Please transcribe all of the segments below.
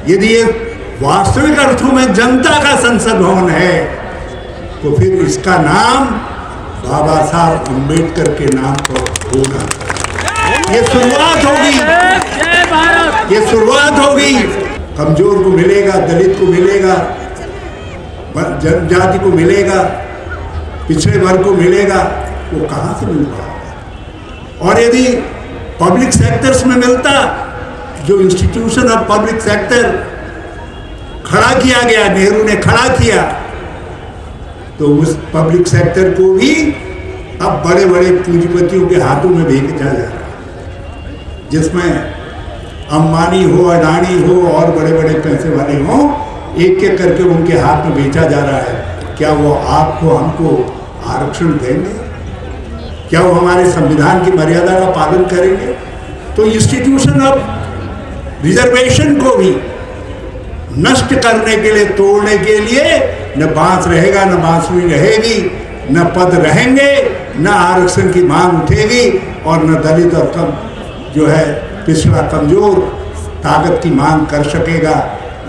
यदि ये वास्तविक अर्थों में जनता का संसद भवन है तो फिर इसका नाम बाबा साहब अम्बेडकर के नाम पर होगा। ये शुरुआत होगी, ये शुरुआत होगी। कमजोर को मिलेगा, दलित को मिलेगा, जनजाति को मिलेगा, पिछड़े वर्ग को मिलेगा, वो कहाँ से मिल पाएगा? और यदि पब्लिक सेक्टर्स में मिलता, जो इंस्टीट्यूशन ऑफ पब्लिक सेक्टर खड़ा किया गया, नेहरू ने खड़ा किया, तो उस पब्लिक सेक्टर को भी अब बड़े बड़े पूंजीपतियों के हाथों में भेजा जा रहा है, जिसमें अंबानी हो, अडानी हो और बड़े बड़े पैसे वाले हों, एक एक करके उनके हाथ में बेचा जा रहा है। क्या वो आपको हमको आरक्षण देंगे? क्या वो हमारे संविधान की मर्यादा का पालन करेंगे? तो इंस्टीट्यूशन ऑफ रिजर्वेशन को भी नष्ट करने के लिए, तोड़ने के लिए न बांस रहेगा, न बांसुरी रहेगी, न पद रहेंगे, न आरक्षण की मांग उठेगी और न दलित और कम जो है पिछड़ा कमजोर ताकत की मांग कर सकेगा।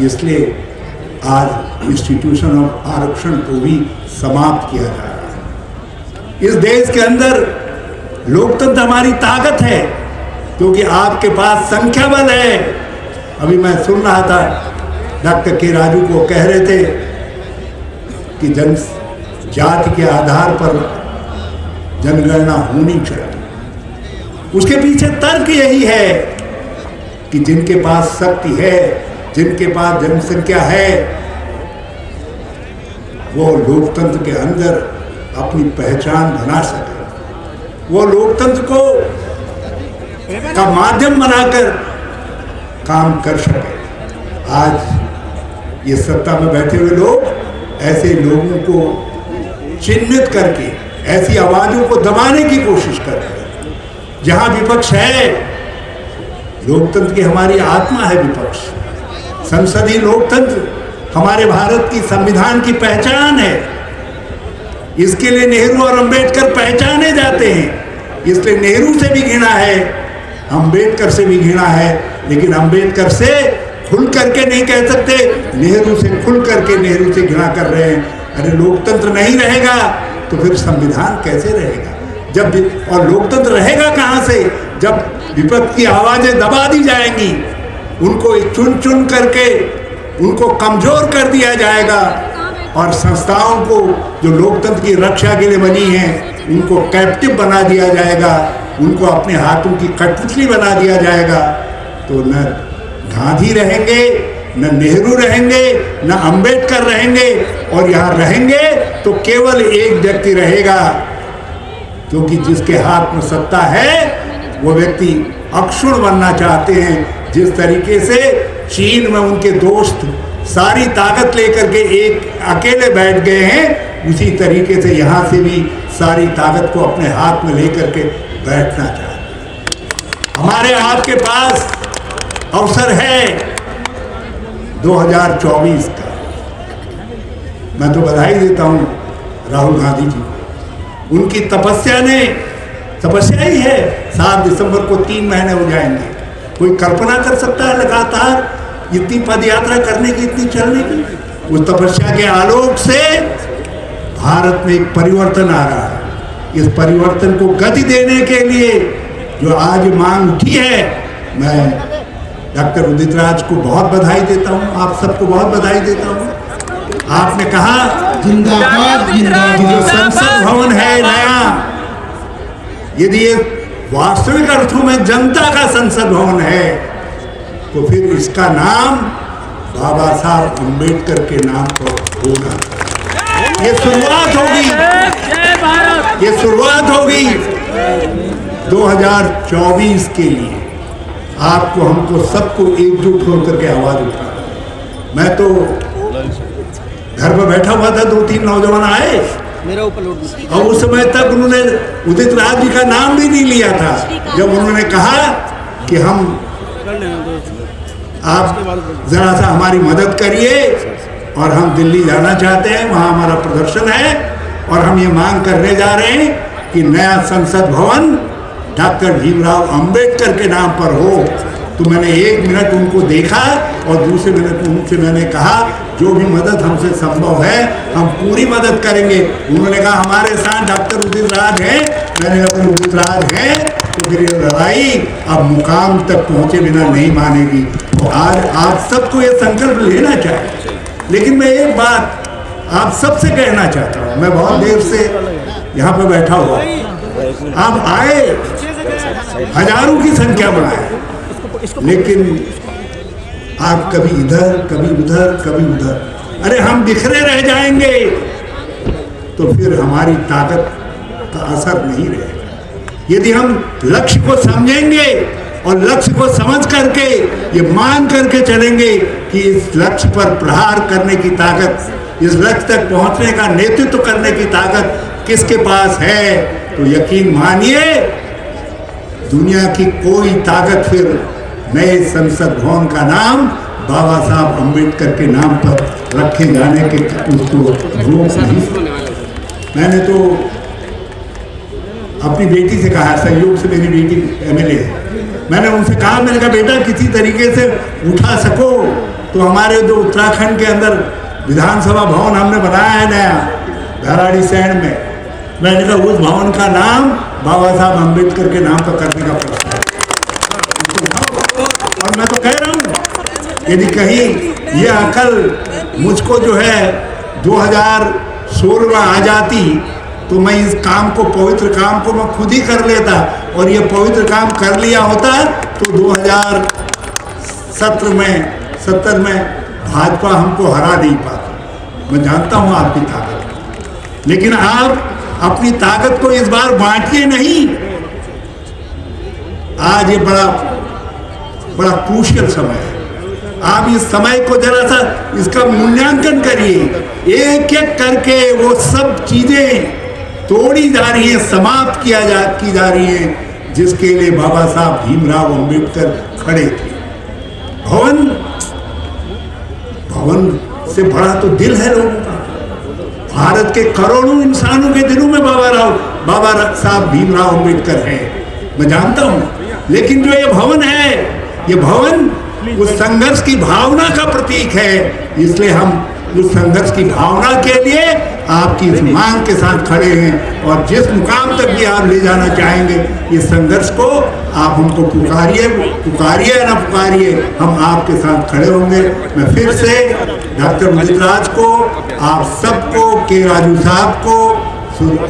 इसलिए आज इंस्टीट्यूशन ऑफ आरक्षण को भी समाप्त किया जा रहा है। इस देश के अंदर लोकतंत्र हमारी ताकत है, क्योंकि आपके पास संख्या बल है। अभी मैं सुन रहा था, डॉक्टर के राजू को कह रहे थे कि जाति के आधार पर जनगणना होनी चाहिए। उसके पीछे तर्क यही है कि जिनके पास शक्ति है, जिनके पास जनसंख्या है, वो लोकतंत्र के अंदर अपनी पहचान बना सके, वो लोकतंत्र को का माध्यम बनाकर काम कर सके। आज ये सत्ता में बैठे हुए लोग ऐसे लोगों को चिन्हित करके ऐसी आवाजों को दबाने की कोशिश कर रहे हैं। जहां विपक्ष है, लोकतंत्र की हमारी आत्मा है विपक्ष। संसदीय लोकतंत्र हमारे भारत की संविधान की पहचान है। इसके लिए नेहरू और अंबेडकर पहचाने जाते हैं। इसलिए नेहरू से भी घृणा है, अंबेडकर से भी घृणा है, लेकिन अंबेडकर से खुल करके नहीं कह सकते, नेहरू से खुल करके नेहरू से घृणा कर रहे हैं। अरे लोकतंत्र नहीं रहेगा तो फिर संविधान कैसे रहेगा? जब और लोकतंत्र रहेगा कहाँ से? जब विपक्ष की आवाजें दबा दी जाएंगी, उनको चुन चुन करके उनको कमजोर कर दिया जाएगा और संस्थाओं को जो लोकतंत्र की रक्षा के लिए बनी हैं उनको कैप्टिव बना दिया जाएगा, उनको अपने हाथों की कठपुतली बना दिया जाएगा। तो न गांधी रहेंगे, न नेहरू रहेंगे, न अंबेडकर रहेंगे, और यहाँ रहेंगे तो केवल एक व्यक्ति रहेगा, क्योंकि जिसके हाथ में सत्ता है वो व्यक्ति अक्षुण्ण बनना चाहते हैं। जिस तरीके से चीन में उनके दोस्त सारी ताकत लेकर के एक अकेले बैठ गए हैं, उसी तरीके से यहाँ से भी सारी ताकत को अपने हाथ में लेकर के बैठना चाहते हैं। हमारे आपके पास अवसर है 2024 का। मैं तो बधाई देता हूँ राहुल गांधी जी को। उनकी तपस्या ने, तपस्या ही है, 7 दिसंबर को 3 महीने हो जाएंगे। कोई कल्पना कर सकता है लगातार इतनी पदयात्रा करने की, इतनी चलने की? उस तपस्या के आलोक से भारत में एक परिवर्तन आ रहा है। इस परिवर्तन को गति देने के लिए जो आज मांग उठी है, मैं डॉक्टर उदित राज को बहुत बधाई देता हूँ, आप सबको बहुत बधाई देता हूँ। आपने कहा जिंदाबाद जिंदाबाद, जो संसद भवन है नया, यदि ये वास्तविक अर्थों में जनता का संसद भवन है तो फिर इसका नाम बाबा साहब अम्बेडकर के नाम पर होगा। ये शुरुआत होगी, ये शुरुआत होगी 2024 के लिए। आपको, हमको, सबको एकजुट होकर के आवाज उठाना। मैं तो घर पर बैठा हुआ था, 2-3 नौजवान आए मेरा ऊपर लोड, और उस समय तक उन्होंने उदित राज जी का नाम भी नहीं लिया था। जब उन्होंने कहा कि हम, आप जरा सा हमारी मदद करिए और हम दिल्ली जाना चाहते हैं, वहाँ हमारा प्रदर्शन है और हम ये मांग करने जा रहे हैं कि नया संसद भवन डॉक्टर भीमराव अंबेडकर के नाम पर हो, तो मैंने 1 मिनट उनको देखा और दूसरे मिनट उनसे मैंने कहा जो भी मदद हमसे संभव है हम पूरी मदद करेंगे। उन्होंने कहा हमारे साथ डॉक्टर उदित राज हैं। मैंने कहा उदित राज हैं तो फिर ये लड़ाई अब मुकाम तक पहुंचे बिना नहीं मानेगी। तो आज आप सबको ये संकल्प लेना चाहिए। लेकिन मैं एक बात आप सबसे कहना चाहता हूँ, मैं बहुत देर से यहाँ पर बैठा हुआ, आप आए, हजारों की संख्या में आए, लेकिन आप कभी इधर कभी उधर कभी उधर, अरे हम बिखरे रह जाएंगे तो फिर हमारी ताकत का असर नहीं रहेगा। यदि हम लक्ष्य को समझेंगे और लक्ष्य को समझ करके ये मान करके चलेंगे कि इस लक्ष्य पर प्रहार करने की ताकत, इस लक्ष्य तक पहुंचने का नेतृत्व करने की ताकत किसके पास है, तो यकीन मानिए दुनिया की कोई ताकत फिर नए संसद भवन का नाम बाबा साहब अम्बेडकर के नाम पर रखे जाने के उसको रोक नहीं। मैंने तो अपनी बेटी से कहा, संयोग से मेरी बेटी MLA है, मैंने उनसे कहा, मैंने कहा बेटा किसी तरीके से उठा सको तो हमारे जो उत्तराखंड के अंदर विधानसभा भवन हमने बनाया है नया भराड़ीसैंण में, मैंने कहा उस भवन का नाम बाबा साहब अम्बेडकर के नाम पर करने का प्रस्ताव है। और मैं तो कह रहा हूँ यदि कहीं ये अकल मुझको जो है 2016 में आ जाती तो मैं इस काम को, पवित्र काम को मैं खुद ही कर लेता, और ये पवित्र काम कर लिया होता तो 2017 में भाजपा हमको हरा नहीं पाती। मैं जानता हूँ आपकी ताकत, लेकिन आप अपनी ताकत को इस बार बांटिए नहीं। आज ये बड़ा क्रूशियल समय है। आप इस समय को जरा सा इसका मूल्यांकन करिए, एक एक करके वो सब चीजें तोड़ी जा रही है, समाप्त की जा रही है जिसके लिए बाबा साहब भीमराव अंबेडकर खड़े थे। भवन से बड़ा तो दिल है लोगों का। भारत के करोड़ों इंसानों के दिलों में बाबा साहब भीमराव अंबेडकर हैं, मैं जानता हूं। लेकिन जो ये भवन है, ये भवन उस संघर्ष की भावना का प्रतीक है, इसलिए हम उस संघर्ष की भावना के लिए आपकी इस मांग के साथ खड़े हैं। और जिस मुकाम तक भी आप ले जाना चाहेंगे इस संघर्ष को, आप हमको पुकारिए या ना पुकारिए, हम आपके साथ खड़े होंगे। मैं फिर से डॉक्टर उदित राज को, आप सबको, के राजू साहब को,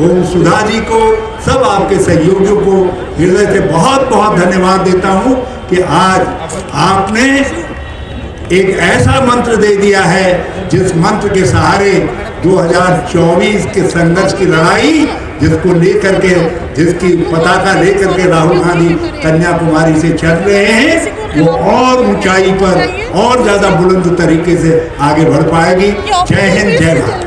ओम सुधा जी को, सब आपके सहयोगियों को हृदय से बहुत बहुत धन्यवाद देता हूँ कि आज आपने एक ऐसा मंत्र दे दिया है जिस मंत्र के सहारे 2024 के संघर्ष की लड़ाई, जिसको लेकर के, जिसकी पताका लेकर के राहुल गांधी कन्याकुमारी से चल रहे हैं, वो और ऊंचाई पर और ज्यादा बुलंद तरीके से आगे बढ़ पाएगी। जय हिंद, जय भारत।